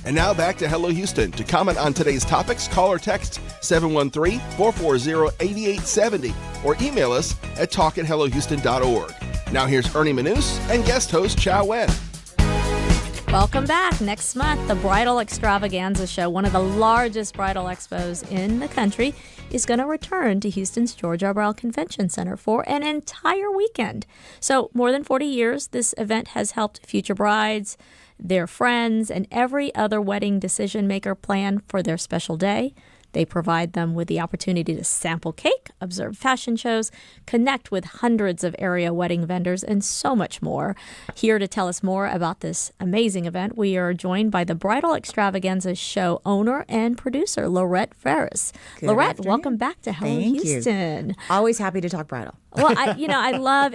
And now back to Hello Houston. To comment on today's topics, call or text 713-440-8870 or email us at talk@hellohouston.org. Now here's Ernie Manous and guest host Chow Wen. Welcome back. Next month, the Bridal Extravaganza Show, one of the largest bridal expos in the country, is going to return to Houston's George R. Brown Convention Center for an entire weekend. So more than 40 years, this event has helped future brides, their friends, and every other wedding decision maker plan for their special day. They provide them with the opportunity to sample cake, observe fashion shows, connect with hundreds of area wedding vendors, and so much more. Here to tell us more about this amazing event, we are joined by the Bridal Extravaganza Show owner and producer, Laurette Veres. Laurette, welcome back to Hello Houston. Always happy to talk bridal. Well, I love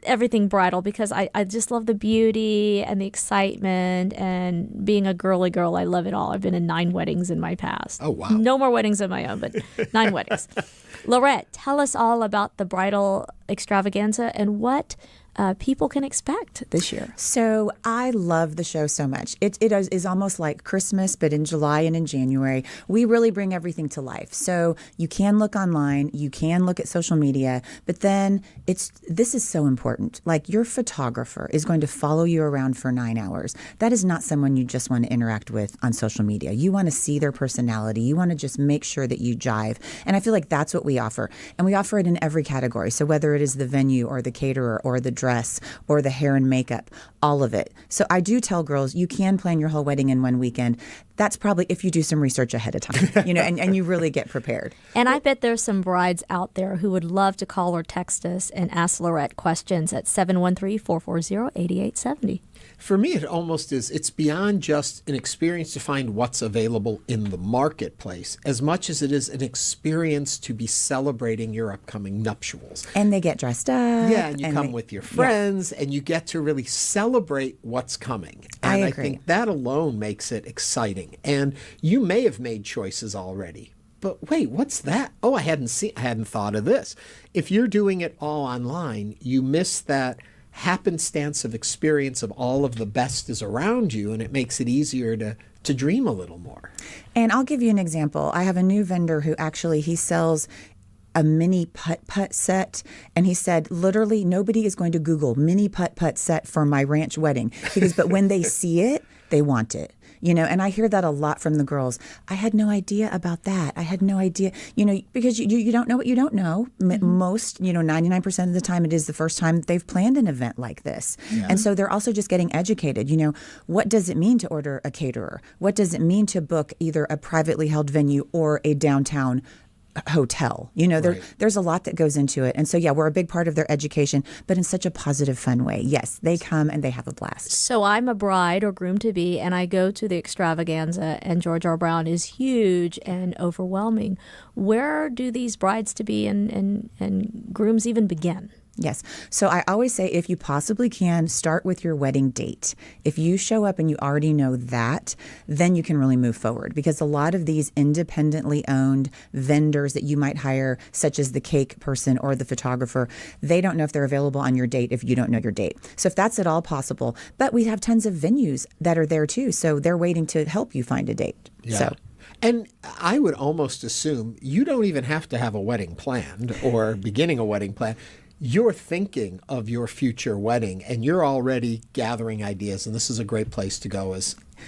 everything bridal because I just love the beauty and the excitement, and being a girly girl, I love it all. I've been in 9 weddings in my past. Oh, wow. No more weddings of my own, but 9 weddings. Laurette, tell us all about the Bridal Extravaganza and what people can expect this year. So I love the show so much. It is almost like Christmas, but in July and in January. We really bring everything to life. So you can look online, you can look at social media, but then this is so important. Like, your photographer is going to follow you around for 9 hours. That is not someone you just want to interact with on social media. You want to see their personality. You want to just make sure that you jive. And I feel like that's what we offer. And we offer it in every category. So whether it is the venue or the caterer or the dress or the hair and makeup, all of it. So I do tell girls, you can plan your whole wedding in one weekend. That's probably if you do some research ahead of time, and you really get prepared. And I bet there's some brides out there who would love to call or text us and ask Laurette questions at 713-440-8870. For me, it almost is, it's beyond just an experience to find what's available in the marketplace, as much as it is an experience to be celebrating your upcoming nuptials. And they get dressed up. Yeah, and you come with your friends, and you get to really celebrate what's coming. And I think that alone makes it exciting. And you may have made choices already. But wait, what's that? Oh, I hadn't thought of this. If you're doing it all online, you miss that happenstance of experience of all of the best is around you, and it makes it easier to dream a little more. And I'll give you an example. I have a new vendor who actually, he sells a mini putt-putt set, and he said, literally, nobody is going to Google mini putt-putt set for my ranch wedding. He goes, but when they see it, they want it. And I hear that a lot from the girls. I had no idea about that. I had no idea, because you don't know what you don't know. Most, 99% of the time, it is the first time they've planned an event like this. Yeah. And so they're also just getting educated. What does it mean to order a caterer? What does it mean to book either a privately held venue or a downtown hotel? There's a lot that goes into it. And so, we're a big part of their education, but in such a positive, fun way. Yes, they come and they have a blast. So I'm a bride or groom to be, and I go to the extravaganza, and George R. Brown is huge and overwhelming. Where do these brides to be and grooms even begin? Yes. So I always say, if you possibly can, start with your wedding date. If you show up and you already know that, then you can really move forward, because a lot of these independently owned vendors that you might hire, such as the cake person or the photographer, they don't know if they're available on your date if you don't know your date. So if that's at all possible, but we have tons of venues that are there too, so they're waiting to help you find a date. Yeah. So. And I would almost assume you don't even have to have a wedding planned or beginning a wedding plan. You're thinking of your future wedding, and you're already gathering ideas, and this is a great place to go,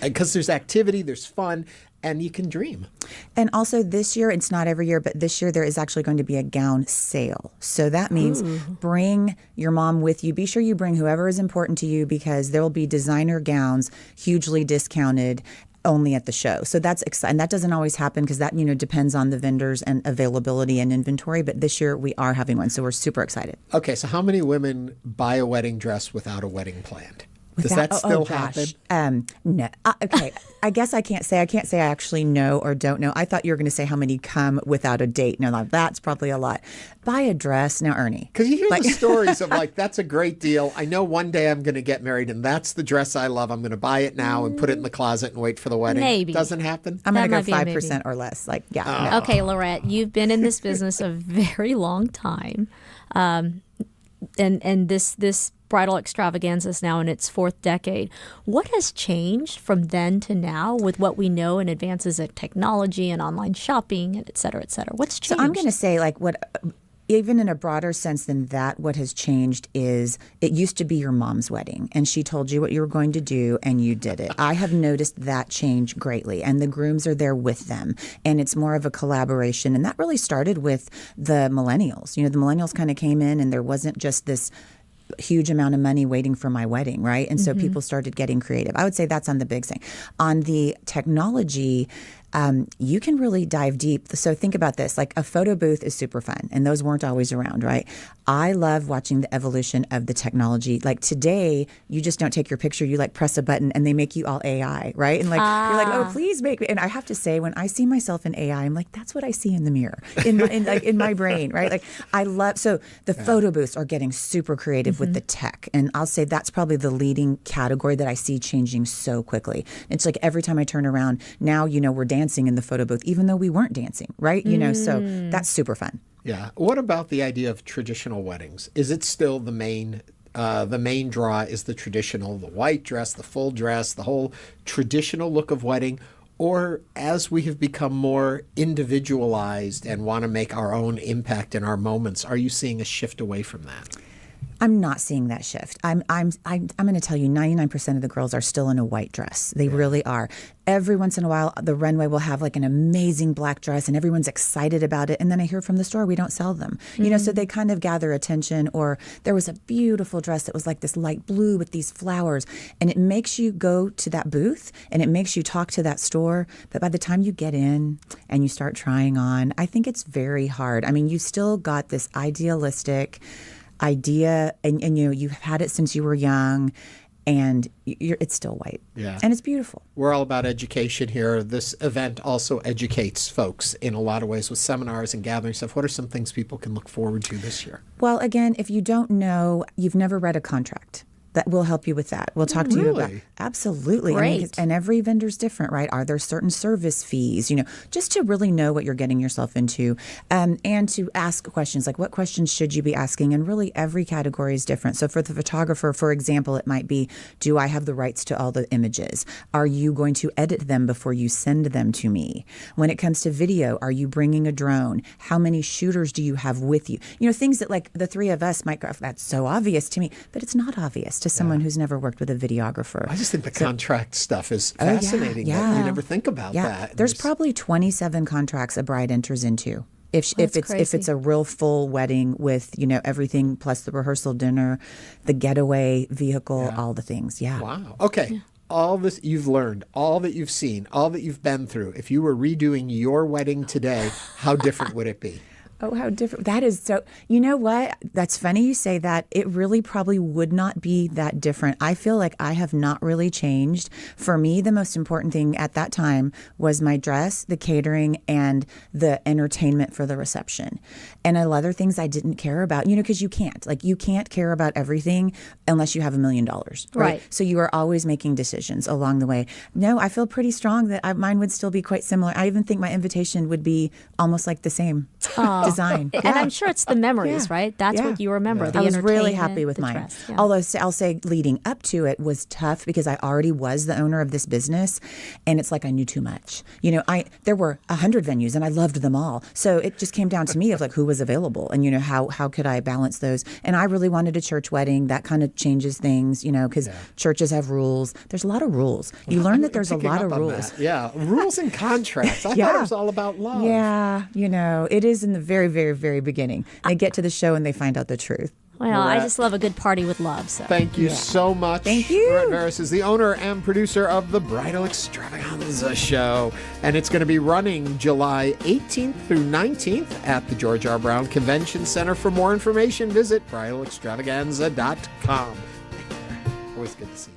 because there's activity, there's fun, and you can dream. And also this year, it's not every year, but this year there is actually going to be a gown sale. So that means bring your mom with you. Be sure you bring whoever is important to you, because there will be designer gowns, hugely discounted, only at the show. So that's exciting. That doesn't always happen, because that, depends on the vendors and availability and inventory. But this year we are having one. So we're super excited. Okay. So how many women buy a wedding dress without a wedding planned? Does that still happen? No. Okay. I guess I can't say I actually know or don't know. I thought you were going to say how many come without a date. No, that's probably a lot. Buy a dress. Now, Ernie. Because you hear the stories of that's a great deal. I know one day I'm going to get married, and that's the dress I love. I'm going to buy it now and put it in the closet and wait for the wedding. Maybe. Doesn't happen? I'm going to go 5% or less. No. Okay, Laurette, you've been in this business a very long time. And this Bridal Extravaganza is now in its 4th decade. What has changed from then to now with what we know in advances in technology and online shopping and et cetera, et cetera? What's changed? So I'm going to say, like, even in a broader sense than that, what has changed is it used to be your mom's wedding and she told you what you were going to do and you did it. I have noticed that change greatly, and the grooms are there with them, and it's more of a collaboration. And that really started with the millennials. You know, the millennials kind of came in and there wasn't just this huge amount of money waiting for my wedding, right? And so people started getting creative. I would say that's on the big thing. On the technology, you can really dive deep. So think about this, like a photo booth is super fun, and those weren't always around, right? I love watching the evolution of the technology. Like today, you just don't take your picture, you like press a button and they make you all AI, right? And like you're like, oh, please make me. And I have to say, when I see myself in AI, I'm like, that's what I see in the mirror, in my brain, right? Like I love, so the photo booths are getting super creative with the tech. And I'll say that's probably the leading category that I see changing so quickly. It's like every time I turn around, now, you know, we're dancing in the photo booth, even though we weren't dancing, right? You know, so that's super fun. Yeah. What about the idea of traditional weddings? Is it still the main draw is the traditional, the white dress, the full dress, the whole traditional look of wedding? Or as we have become more individualized and want to make our own impact in our moments, are you seeing a shift away from that? I'm not seeing that shift. I'm going to tell you, 99% of the girls are still in a white dress. They really are. Every once in a while, the runway will have like an amazing black dress and everyone's excited about it. And then I hear from the store, we don't sell them. You know, so they kind of gather attention. Or there was a beautiful dress that was like this light blue with these flowers. And it makes you go to that booth and it makes you talk to that store. But by the time you get in and you start trying on, I think it's very hard. I mean, you still got this idealistic idea, and you know, you've had it since you were young, and it's still white. Yeah. And it's beautiful. We're all about education here. This event also educates folks in a lot of ways with seminars and gathering stuff. What are some things people can look forward to this year? Well, again, if you don't know, you've never read a contract. That will help you with that. We'll talk to you about absolutely. Great. I mean, and every vendor's different, right? Are there certain service fees? You know, just to really know what you're getting yourself into, and to ask questions like, what questions should you be asking? And really, every category is different. So for the photographer, for example, it might be, do I have the rights to all the images? Are you going to edit them before you send them to me? When it comes to video, are you bringing a drone? How many shooters do you have with you? You know, things that like the three of us might go, that's so obvious to me, but it's not obvious to someone who's never worked with a videographer. I just think the contract stuff is fascinating. That you never think about that. There's probably 27 contracts a bride enters into. If it's a real full wedding with, you know, everything plus the rehearsal dinner, the getaway vehicle, all the things. Yeah. Wow. Okay. Yeah. All this you've learned, all that you've seen, all that you've been through. If you were redoing your wedding today, how different would it be? Oh, how different. That is so, you know what? That's funny you say that. It really probably would not be that different. I feel like I have not really changed. For me, the most important thing at that time was my dress, the catering, and the entertainment for the reception. And other things I didn't care about, you know, because you can't care about everything unless you have $1 million. Right. So you are always making decisions along the way. No, I feel pretty strong that mine would still be quite similar. I even think my invitation would be almost like the same. Design. And I'm sure it's the memories, right? That's what you remember. The I was really happy with mine. Dress, Although I'll say leading up to it was tough because I already was the owner of this business, and it's like I knew too much. You know, there were 100 venues and I loved them all. So it just came down to me of like who was available and, you know, how could I balance those? And I really wanted a church wedding. That kind of changes things, you know, because churches have rules. There's a lot of rules. You learn that there's a lot of rules. Yeah, rules and contracts. I thought it was all about love. Yeah, you know, it is in the very, very, very beginning. They get to the show and they find out the truth. Well, I just love a good party with love. So. Thank you so much. Thank you. Laurette Veres is the owner and producer of the Bridal Extravaganza Show. And it's going to be running July 18th through 19th at the George R. Brown Convention Center. For more information, visit bridalextravaganza.com. Always good to see you.